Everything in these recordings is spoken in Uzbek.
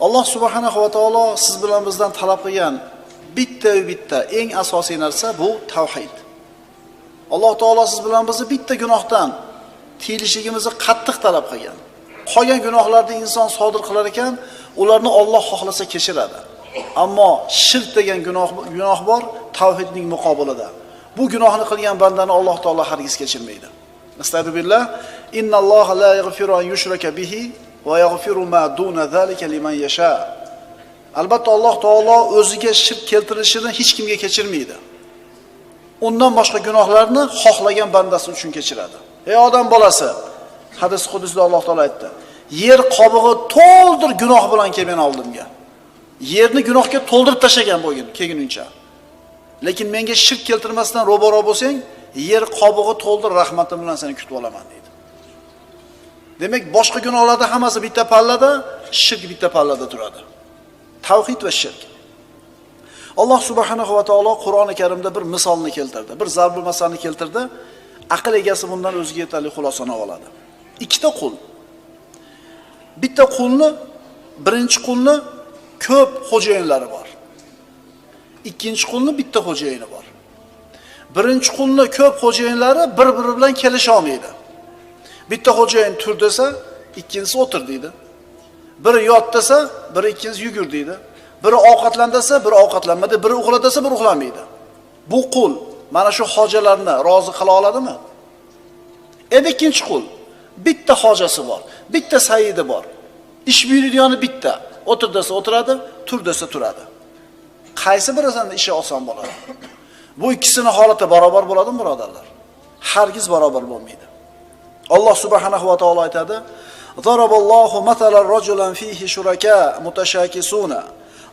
Alloh subhanahu va taolo siz bilan bizdan talab qilgan bitta eng asosiy narsa bu tavhid. Alloh taolo siz bilan bizni bitta gunohdan tiyilishligimizni qattiq talab qilgan. Qolgan gunohlarni inson sodir qilar ekan, ularni Alloh xohlasa kechiradi. Ammo shirk degan gunoh bor, tavhidning muqobilida. Bu gunohni qilgan bandani Alloh taolo hargiz kechirmaydi. Astagfirullah. Innalloha la yaghfiru an yushraka bihi va yaghfiru ma duna zalika liman yasha. Albatta Alloh taolo o'ziga shirk keltirishini hech kimga kechirmaydi. Undan boshqa gunohlarni xohlagan bandasi uchun kechiradi. Ey odam bolasi, hadis qudusida Alloh taolo aytdi: "Yer qobig'i to'ldir gunoh bilan kelgan oldimga." Yerni gunohga to'ldirib tashagan bo'lgin kelguncha. Lekin menga shirk keltirmasdan ro'baro bo'lsang, yer qobig'i to'ldir, rahmatim bilan seni kutib olaman deydi. Demak, boshqa gunohlarda hammasi bitta pallada, shirk bitta pallada turadi. Tavhid va shirk. Alloh subhanahu va taolo Qur'oni Karimda bir misolni keltirdi. Bir zarbul masalni keltirdi. Aql egasi bundan o'ziga yetarli xulosani oladi. Ikkita qul. Bitta qulni, birinchi qulni ko'p xo'jayinlari bor. Ikkinchi qulni bitta xo'jayini bor. Birinchi qulni ko'p xo'jayinlari bir-biri bilan kelisha olmaydi. Bitta xo'jayin tur desa, ikkinchisi o'tir deydi. Biri yot desa, biri ikkinchisi yugur deydi. Biri ovqatlan desa, biri ovqatlanmaydi, biri uxla desa, biri uxlamaydi. Bu qul mana shu hojalarni rozi qila oladimi? Endi ikkinchi qul, bitta hojasi bor, bitta saidi bor. Ish buyuradigan bitta. O'tir desa o'tiradi, tur desa turadi. Qaysi birisining ishi oson bo'ladi? Bu ikkisining holati barobar bo'ladimi, birodarlar? Hargiz barobar bo'lmaydi. Alloh subhanahu va taolo aytadi: "Zaraballohu masalan rajulan fihi shuraka mutashakisuna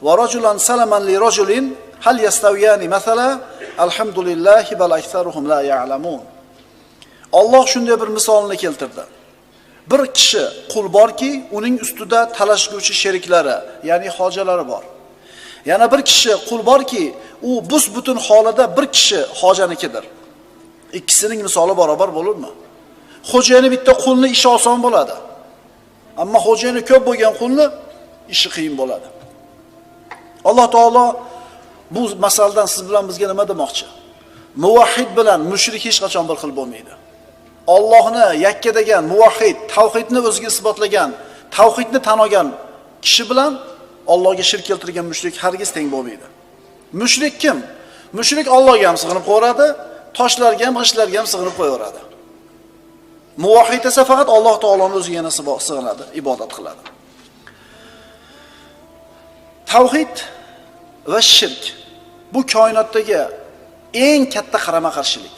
va rajulan salaman li rajulin hal yastawiyani masala alhamdulillahi bal aktharuhum la ya'lamun." Alloh shunday bir misolni keltirdi. Bir kishi qul borki, uning ustida talashguvchi sheriklari, ya'ni hojalari bor. Yana bir kishi qul borki, u bus-butun holida bir kishi hojanikidir. Ikkisining misoli barobar bo'ladimi? Xo'jayini bitta qulni ishi oson bo'ladi. Ammo xo'jayini ko'p bo'lgan qulni ishi qiyin bo'ladi. Alloh taolo bu masaldan siz bilan bizga nima demoqchi? Muvahhid bilan mushrik hech qachon bir xil bo'lmaydi. Allohni yakka degan muvahhid, tavhidni o'ziga isbotlagan, tavhidni tan olgan kishi bilan Allohga shirk keltirgan mushrik hargiz teng bo'lmaydi. Mushrik kim? Mushrik Allohga ham sig'inib qo'yadi, toshlarga ham, g'ishlarga ham sig'inib qo'yaveradi. Muvahhid esa faqat Alloh taoloning o'ziga sig'inadi, ibodat qiladi. Tavhid va shirk bu koinotdagi eng katta qarama-qarshilik.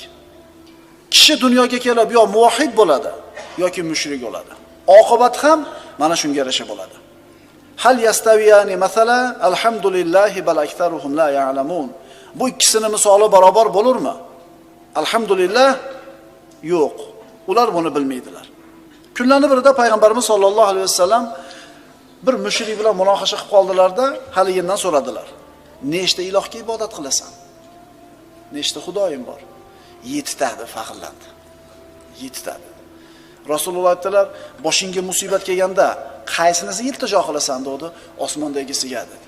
Kishi dunyoga kelib yo muvahhid bo'ladi yoki mushrik bo'ladi. Oqibat ham mana shunga yarasha bo'ladi. Hal yastawiyani masala alhamdulillahi bal aktharuhum la ya'lamun. Bu ikkisining misoli barobar bo'larmi? Alhamdulillah yo'q. Ular buni bilmaydilar. Kunlarning birida payg'ambarimiz sollallohu alayhi vasallam bir mushrik bilan munoqasha qilib qoldilarda, haligindan so'radilar: "Nechta ilohga ibodat qilasan? Nechta xudoying bor?" 7 ta deb faxrlandi. 7 ta. Rasululloh aytdilar: "Boshingga musibat kelganda qaysinisi iltijo qilasan?" dedi. "Osmondagisiga" dedi.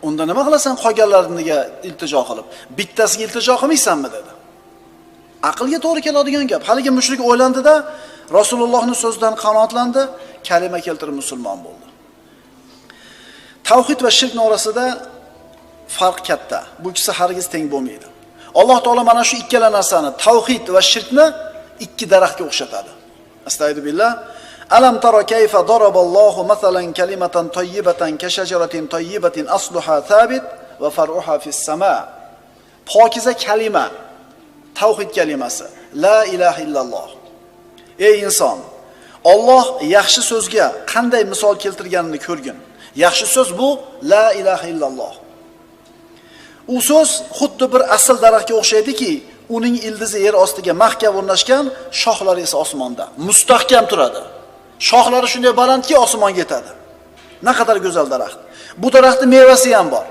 "Unda nima qilasan qolganlariga iltijo qilib? Bittasiga iltijo qilmaysanmi?" dedi. Aqlga to'g'ri keladigan gap. Haligi mushrik o'ylandi-da, Rasulullohning so'zidan qanoatlandi, kalima keltirib musulmon bo'ldi. Tavhid va shirk orasida farq katta. Bu ikkisi hargiz teng bo'lmaydi. Alloh taolo mana shu ikkala narsani, tavhid va shirkni ikki daraxtga o'xshatadi. Astagfirullah. Alam tara kayfa daraballohu masalan kalimatan tayyibatan ka shajaratin tayyibatin asluha thabit va far'uha fis sama. Pokiza kalima, tavhid kalimasi, la ilaha illalloh. Ey inson, Alloh yaxshi so'zga qanday misol keltirganini ko'rgin. Yaxshi so'z bu la ilaha illalloh. U so'z xuddi bir asl daraxtga o'xshaydiki, uning ildizi yer ostiga mahkam o'rnashgan, shoxlari esa osmonda. Mustahkam turadi. Shoxlari shunday balandki, osmonga yetadi. Naqadar go'zal daraxt. Bu daraxtning mevasi ham bor.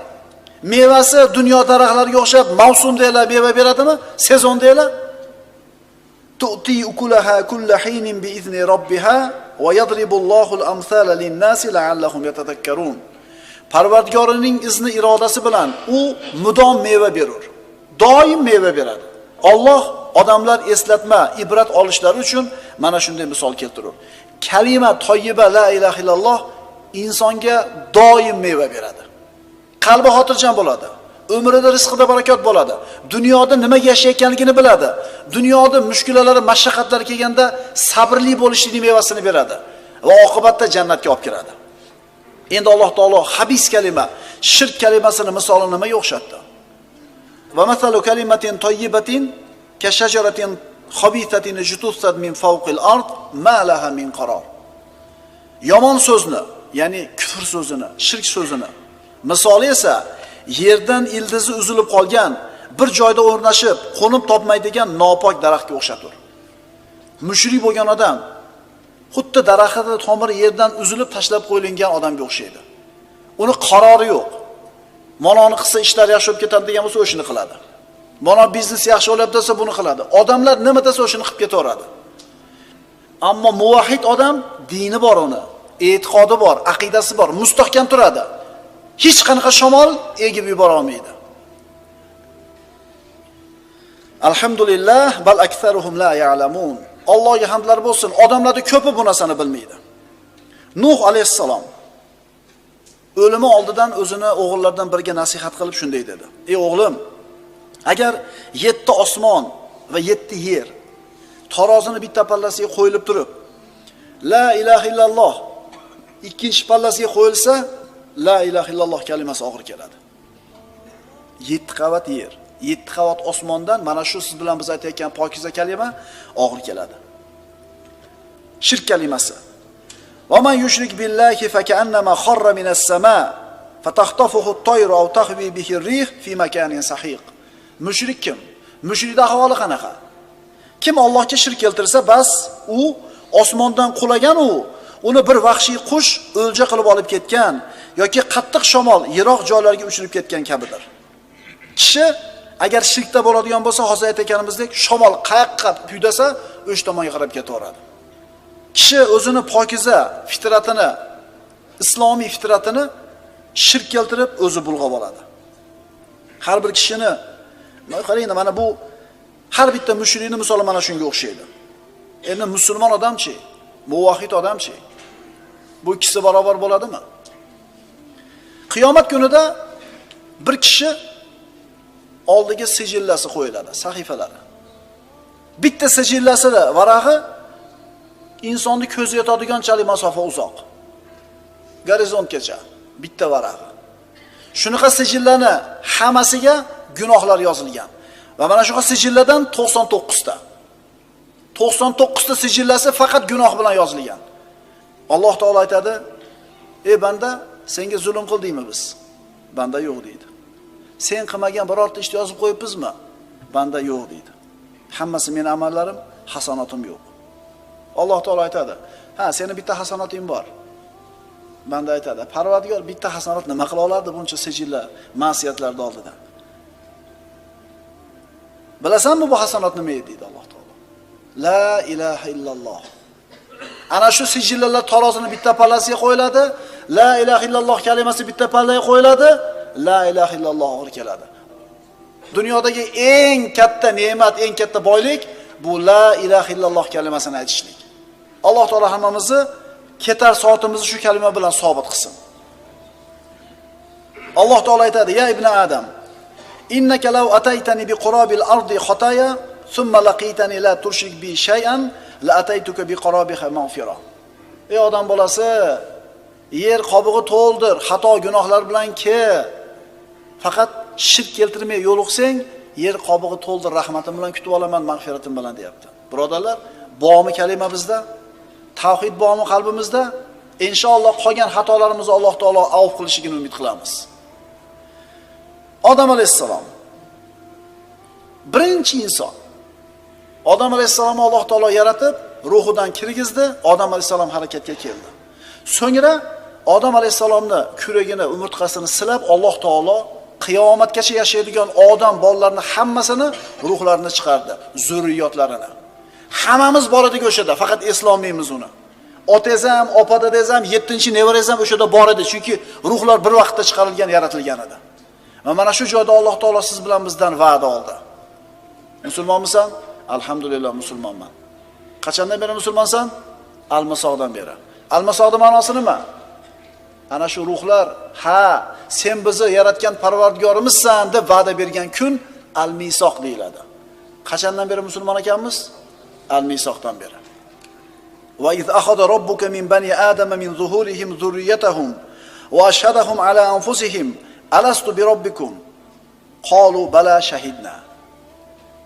Mevasi dunyo daraxtlariga o'xshab mavsumda meva beradimi? Sezonda tu'ti ukulaha kulla hinin bi izni robbiha va yadribullohu al-amsala lin-nasi la'allahum yatadhakkarun. Parvardigorining izni irodasi bilan u mudom meva berur. Doim meva beradi. Alloh odamlar eslatma, ibrat olishlari uchun mana shunday misol keltirur. Kalima toyyiba la ilaha illalloh insonga doim meva beradi. Qalbi xotirjam bo'ladi. Umrida rizqida barakot bo'ladi. Dunyoda nima yashayotganligini biladi. Dunyoda mushkulalari, mashaqqatlari kelganda sabrli bo'lishning mevasini beradi va oqibatda jannatga olib kiradi. Endi Alloh taolo habis kalima, shirk kalimasini misolini nimaga o'xshatdi? Va masalu kalimatin tayyibatin ka shajaratin khabithatin jutussat min fawqil ard ma laha min qaror. Yomon so'zni, ya'ni kufr so'zini, shirk so'zini misoli esa yerdan ildizi uzilib qolgan, bir joyda o'rnashib, qo'nib topmaydigan nopok daraxtga o'xshatur. Mushrik bo'lgan odam xuddi daraxtning tomiri yerdan uzilib tashlab qo'yilgan odamga o'xshaydi. Uni qarori yo'q. Manoni qilsa ishlar yaxshi bo'lib ketadi degan bo'lsa o'shini qiladi. Mana biznes yaxshi bo'lyapti desa buni qiladi. Odamlar nima desa o'shini qilib ketaveradi. Ammo muvahhid odam dini bor uni, e'tiqodi bor, aqidasi bor, mustahkam turadi. Hech qanaqa shamol egib yubora olmaydi. Alhamdulillah bal aktsaruhum la ya'lamun. Allohga hamdlar bo'lsin. Odamlarning ko'pi bu narsani bilmaydi. Nuh alayhissalom o'limi oldidan o'zini o'g'illaridan biriga nasihat qilib shunday dedi: "Ey o'g'lim, agar 7 osmon va 7 yer tarozini bitta pallasiga qo'yilib turib, la ilaha illalloh ikkinchi pallasiga qo'yilsa, la ilaha illalloh kalimasi og'ir keladi. 7 qavat yer, 7 qavat osmondan mana shu siz bilan biz aytayotgan pokiza kalima og'ir keladi. Shirk kalimasi. Va man yushrik billahi fa ka'annama kharra minas sama fatahtafuhu at-tayru aw tahwi bihi ar-rih fi makanin sahiq. Mushrik kim? Mushrikda ahvoli qanaqa? Kim Allohga shirk keltirsa, bas u osmondan qulagan uni bir vahshiy qush o'lja qilib olib ketgan yoki qattiq shamol yiroq joylarga uchirib ketgan kabidir. Kishi agar shirkda bo'ladigan bo'lsa, hozir aytganimizdek, shamol qayoqqa puydasa, o'sha tomonga qarab ketaveradi. Kishi o'zini pokiza fitratini, islomiy fitratini shirk keltirib o'zi bulg'ab oladi. Har bir kishini qarang, mana bu har bitta mushrikning misoli mana shunga o'xshaydi. Endi musulmon odamchi, muvahhid odamchi, bu ikkisi barobar bo'ladimi? Qiyomat kunida bir kishi oldiga sijillasi qo'yiladi, sahifalari. Bitta sijillasi varag'i insonni ko'zi yetadiganchalik masofa uzoq. Gorizontgacha bitta varag'i. Shunaqa sijillarni hammasiga gunohlar yozilgan. Va mana shu sijilladan 99 ta. 99 ta sijillasi faqat gunoh bilan yozilgan. Alloh taolo aytadi: "Ey banda, senga zulm qildingmi biz?" Banda yo'q deydi. "Sen qilmagan birorta ishni yozib qo'yibmizmi?" Banda yo'q deydi. "Hammasi mening amallarim, hasanatim yo'q." Alloh taolo aytadi: "Ha, seni bitta hasanating bor." Banda aytadi: "Parvardigor, bitta hasanat nima qila olardi buncha sijillar, ma'siyatlarning oldida?" Bilasanmi bu hasanat nima edi deydi Alloh taolo. La ilaha illalloh. Ana shu sijillar tarozini bitta pallasiga qo'yiladi, la ilaha illalloh kalimasi bitta pallaga qo'yiladi, la ilaha illalloh og'ir keladi. Dunyodagi eng katta ne'mat, eng katta boylik bu la ilaha illalloh kalimasini aytishlik. Alloh taolo hammamizni ketar soatimizni shu kalima bilan sobit qilsin. Alloh taolo aytadi: "Ya ibn Adam, innaka law ataytani bi qurabil ardi khataya thumma laqitani la tushrik bi shay'an la ataytuka bi qurabiha maghfira." Ey odam bolasi, yer qobig'i to'ldir, xato gunohlar bilan faqat shirk keltirmay yo'liqsang, yer qobig'i to'ldir, rahmatim bilan kutib olaman, mag'firatim bilan deyapti. Birodarlar, bormi kalima bizda? Tavhid bormi qalbimizda? Inshaalloh qolgan xatolarimizni Alloh taolo avf qilishini umid qilamiz. Odam alayhissalom birinchi inson. Odam alayhissalomni Alloh taolo yaratib, ruhidan kirgizdi, Odam alayhissalom harakatga keldi. So'ngra Odam alayhissalomni kuragini, umurtqasini silab, Alloh taolo qiyomatgacha yashaydigan odam bolalarini hammasini ruhlarini chiqardi, zurriyotlarini. Hammamiz bor edik o'shada, faqat eslolmaymiz uni. Otangiz ham, opa-dadangiz ham, 7-nevarangiz ham o'shada bor edi, chunki ruhlar bir vaqtda chiqarilgan, yaratilgan edi. Va mana shu joyda Alloh taolo siz bilan bizdan va'da oldi. Musulmonmisan? Alhamdulillah musulmonman. Qachondan beri musulmonsan? Almasoqdan beri. Almasoqning ma'nosi nima? Ana shu ruhlar, ha, sen bizni yaratgan Parvardigorimizsan deb va'da bergan kun al-Misoq deyiladi. Qachondan beri musulmon ekanmiz? Al-Misoqdan beri. Va iz akhadha robbuka min bani adama min zuhurihim zurriyatahum va ashhadahum ala anfusihim alastu bi robbikum qalu bala shahidna.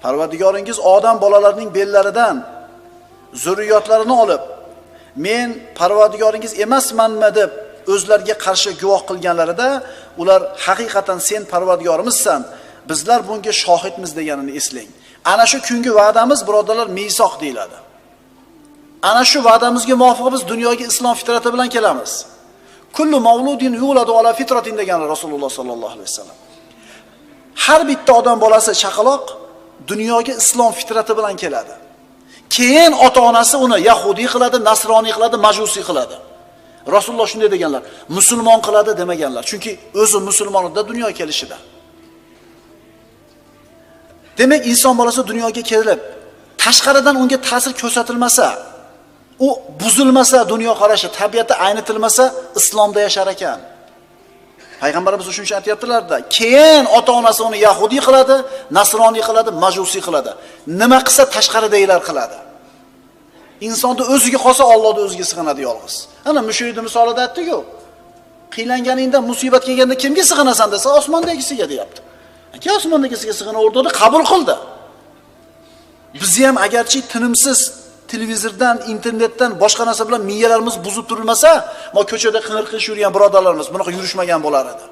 Parvardigoringiz odam bolalarining bellaridan zurriyotlarini olib, men Parvardigoringiz emasmanmi deb o'zlariga qarshi guvoh qilganlarida, ular haqiqatan sen Parvardigorimizsan, bizlar bunga shohidmiz deganini eslang. Ana shu kungi va'damiz, birodarlar, misoq deyiladi. Ana shu va'damizga muvofiq biz dunyoga islom fitrati bilan kelamiz. Kullu mavludin yuladu ala fitratin deganlar Rasululloh sallallohu alayhi vasallam. Har bitta odam bolasi chaqaloq dunyoga islom fitrati bilan keladi. Keyin ota-onasi uni yahudiy qiladi, nasroniy qiladi, majusiy qiladi. Rasululloh shunday deganlar, musulmon qiladi demaganlar. Chunki o'zi musulmonida dunyoga kelishida. Demak, inson bolasi dunyoga kelib, tashqaridan unga ta'sir ko'rsatilmasa, u buzilmasa, dunyo qarashi, tabiati aynitilmasa, islomda yashar ekan. Payg'ambarimiz shuncha aytayaptilar-da, keyin ota-onasi uni yahudiy qiladi, nasroniy qiladi, majusiy qiladi. Nima qilsa tashqaridagilar qiladi. Insonda o'ziga qolsa, Allohning o'ziga sig'inadi yolg'iz. Ana mushayda misolida aytdik-ku. Qiylanganingda, musibat kelganda kimga sig'inasan desa, osmondagisiga deyapti. Aka osmondagisiga sig'inaverdi, qabul qildi. Bizni ham agarchi tinimsiz televizordan, internetdan, boshqa narsa bilan miyalarimiz buzib turilmasa, mo ko'chada qing'ir-qing'ir yurgan birodarlarimiz bunaqa yurishmagan bo'lar edi.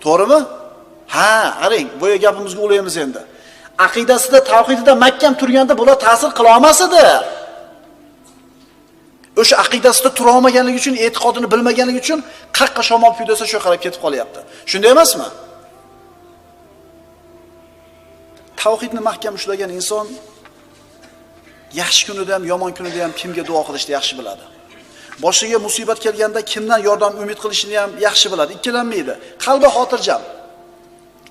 To'g'rimi? Ha, qarang, bu gapimizga o'laymiz endi. Aqidasida, tavhidida mahkam turganda bular ta'sir qila olmas edi. O'sha aqidasida tura olmaganligi uchun, e'tiqodini bilmaganligi uchun qaqqa shamol piydosa shu qarab ketib qolyapti. Shunday emasmi? Tavhidni mahkam ushlagan inson yaxshi kunida ham, yomon kunida ham kimga duo qilishni yaxshi biladi. Boshiga musibat kelganda kimdan yordam umid qilishni ham yaxshi biladi, ikkilanmaydi. Qalbi xotirjam.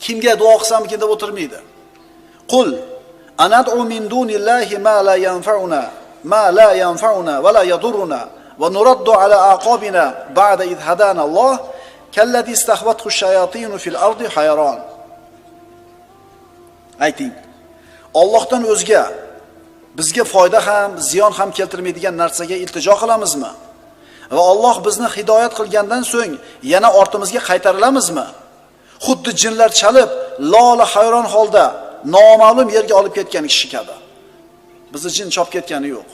Kimga duo qilsamikin deb o'tirmaydi. Qul anad'u min dunillahi ma la yanfa'una va la yadurruna va nuraddu ala aqabina ba'da id hadana Alloh kalladhi istahwathu ash-shayatin fil ardi hayron. Ayting. Allohdan o'zga bizga foyda ham, ziyon ham keltirmaydigan narsaga iltijo qilamizmi? Va Alloh bizni hidoyat qilgandan so'ng yana ortimizga qaytarilamizmi? Xuddi jinlar chalib, lola hayron holda noma'lum yerga olib ketgan kishi kabi. Bizni jin chop ketgani yo'q.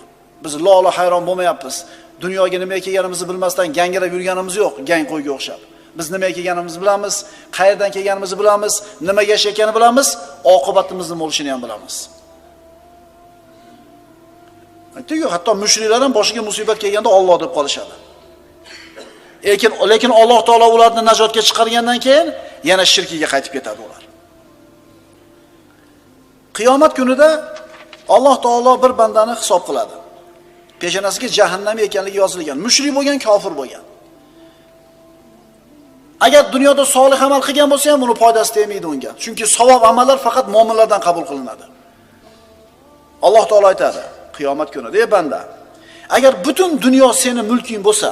Biz lola hayron bo'lmayapmiz. Dunyoga nimaga kelganimizni bilmasdan gangirab yurganimiz yo'q, gang qo'yga o'xshab. Biz nimaga kelganimizni bilamiz, qayerdan kelganimizni bilamiz, nimaga yashayotganini bilamiz, oqibatimizni bo'lishini ham bilamiz. Aytdik-ku, hatto mushriklar ham boshiga musibat kelganda Alloh deb qolishadi. Lekin Alloh taolo ularni najotga chiqargandan keyin yana shirkiga qaytib ketadi ular. Qiyomat kunida Alloh taolo bir bandani hisob qiladi. Peshonasiga jahannam ekanligi yozilgan. Mushrik bo'lgan, kofir bo'lgan. Agar dunyoda solih amal qilgan bo'lsa ham uni foydasi tegmaydi unga. Chunki savob amallar faqat mu'minlardan qabul qilinadi. Alloh taolo aytadi qiyomat kunida: "Ey banda, agar butun dunyo seni mulking bo'lsa,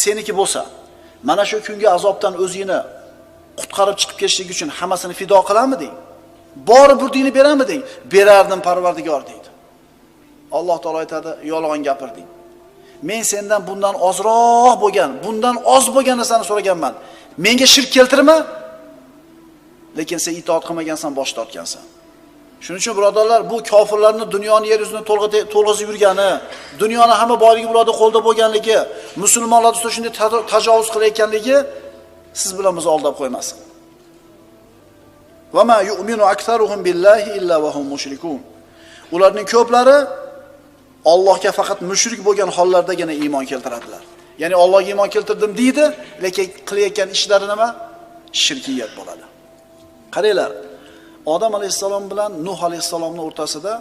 seniki bo'lsa, mana shu kungi azobdan o'zingni qutqarib chiqib ketishlik uchun hammasini fido qilamiding? Bori burdingni beramiding?" "Berardim, Parvardigor" deydi. Alloh taolo aytadi: "Yolg'on gapirding. Men sendan bundan ozroq bo'lgan, bundan oz bo'lgan narsani so'raganman. Menga shirk keltirma. Lekin sen itoat qilmagansan, bosh tortgansan." Shuning uchun birodarlar, bu kofirlarning dunyoni yer yuzini to'lg'azib yurgani, dunyoni hamma boyligi bularda qo'lda bo'lganligi, musulmonlar ustida shunday tajovuz qilayotganligi siz bilan bizni aldab qo'ymasin. Va ma yu'minu aktsaruhum billahi illa va hum mushrikun. Ularning ko'plari Allohga faqat mushrik bo'lgan hollardagina iymon keltiradilar. Ya'ni Allohga iymon keltirdim deydi, lekin qilayotgan ishlari nima? Shirkiyat bo'ladi. Qaranglar, Odam alayhissalom bilan Nuh alayhissalomning o'rtasida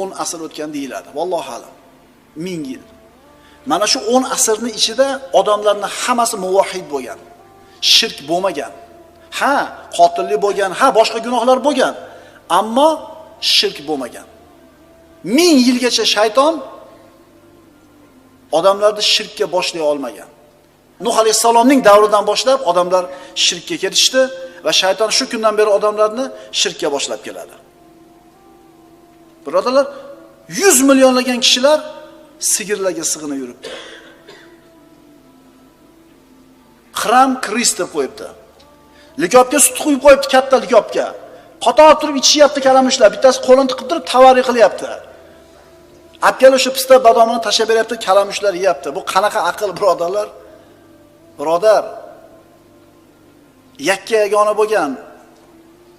10 asr o'tgan deyiladi. Vallohu alam. 1000 yil. Mana shu 10 asrning ichida odamlarning hammasi muvahhid bo'lgan. Shirk bo'lmagan. Ha, qotillik bo'lgan, ha, boshqa gunohlar bo'lgan, ammo shirk bo'lmagan. 1000 yilgacha shayton odamlarni shirkka boshlay olmagan. Nuh alayhisalomning davridan boshlab odamlar shirkka ketishdi va shayton shu kundan beri odamlarni shirkka boshlab keladi. Birodarlar, 100 millionlagan kishilar sigirlarga sig'inib yuribdi. Xram Kris deb qo'yibdi. Likopga sut quyib qo'yibdi, katta likopga. Qator turib ichishyapti kalamushlar. Bittasi qo'lini tiqib turib tavari qilyapti. Apkal o'sha pista badomini tashlab beryapti, kalamushlar yeyapti. Bu qanaqa aql, birodarlar? Birodar, yakka yagona bo'lgan,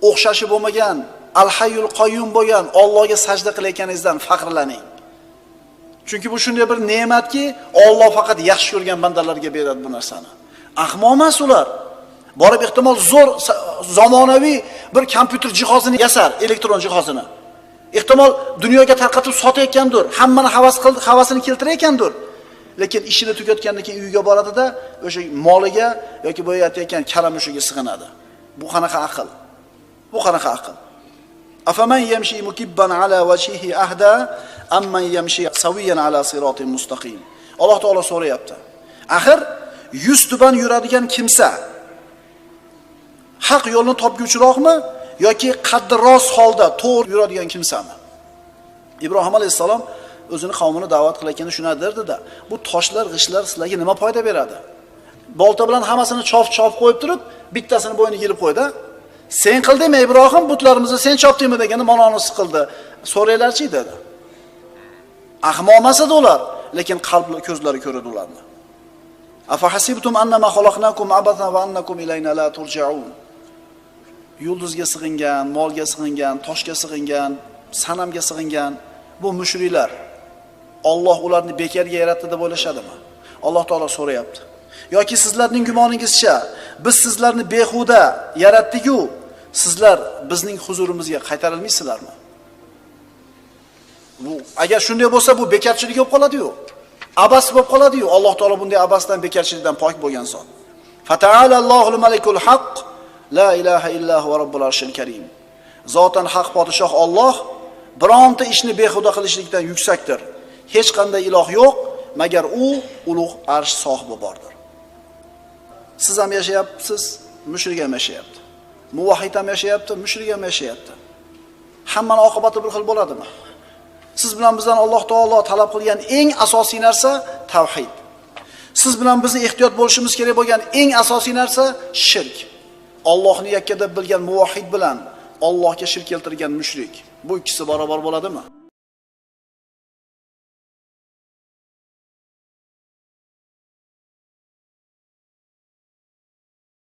o'xshashi bo'lmagan, Al-Hayyul Qayyum bo'lgan Allohga sajda qilayotganingizdan faxrlaning. Chunki bu shunday bir ne'matki, Alloh faqat yaxshi ko'rgan bandalarga beradi bu narsani. Ahmoq emas ular. Borib ehtimol zo'r zamonaviy bir kompyuter jihozini yasar, elektron jihozini. Ehtimol dunyoga tarqatib sotayotgandir, hammani havasini keltirayotgandir. Lekin ishini tugatgandan keyin uyiga boradida o'sha moliga yoki bo'yatayotgan kalamushiga sig'inadi. Bu qanaqa aql? Bu qanaqa aql? Afaman yamshi mukibban ala wajhihi ahda amman yamshi sawiyan ala siratin mustaqim. Alloh taolo so'rayapti. Axir yuz tuban yuradigan kimsa haq yo'lni topguvchiroqmi yoki qaddi rost holda to'g'ri yuradigan kimsami? Ibrohim alayhisalom o'zini qavmini da'vat qilayotganda shuni derdi-da, bu toshlar, g'ishlar sizlarga nima foyda beradi? Bolta bilan hammasini chof-chof qo'yib turib, bittasini bo'yniga yilib qo'ydi. Sen qildingmi Ibrohim, butlarimizni sen chopdingmi deganda mononi siqildi. So'raylarchi dedi. Ahmoq emas edi ular, lekin qalbli ko'zlari ko'radi ularni. Afa hasibtum annama xalaqnakum abathan va annakum ilayna la turja'un. Yulduzga sig'ingan, molga sig'ingan, toshga sig'ingan, sanamga sig'ingan bu mushriklar Alloh ularni bekarga yaratdi deb o'ylashadimi? Alloh taolo so'rayapti. Yoki sizlarning gumoningizcha biz sizlarni behuda yaratdik-ku, sizlar bizning huzurimizga qaytarilmaysizlarmi? Bu agar shunday bo'lsa bu bekarchilik bo'lib qoladi-yu. Abas bo'lib qoladi-yu. Alloh taolo bunday abasdan, bekarchilikdan pok bo'lgan zot. Fata'ala Allohul malikul haq, la ilaha illa huva robbul arshil karim. Zotan haq podshoh Alloh bironta ishni behuda qilishlikdan yuksakdir. Hech qanday iloh yo'q, magar u ulug' arsh sohibi bordir. Siz ham yashayapsiz, mushrik ham yashayapti. Muvahhid ham yashayapti, mushrik ham yashayapti. Hammaning oqibati bir xil bo'ladimi? Siz bilan bizdan Alloh taolo talab qilgan eng asosiy narsa tavhid. Siz bilan bizni ehtiyot bo'lishimiz kerak bo'lgan eng asosiy narsa shirk. Allohni yakka deb bilgan muvahhid bilan Allohga shirk keltirgan mushrik. Bu ikkisi barobar bo'ladimi?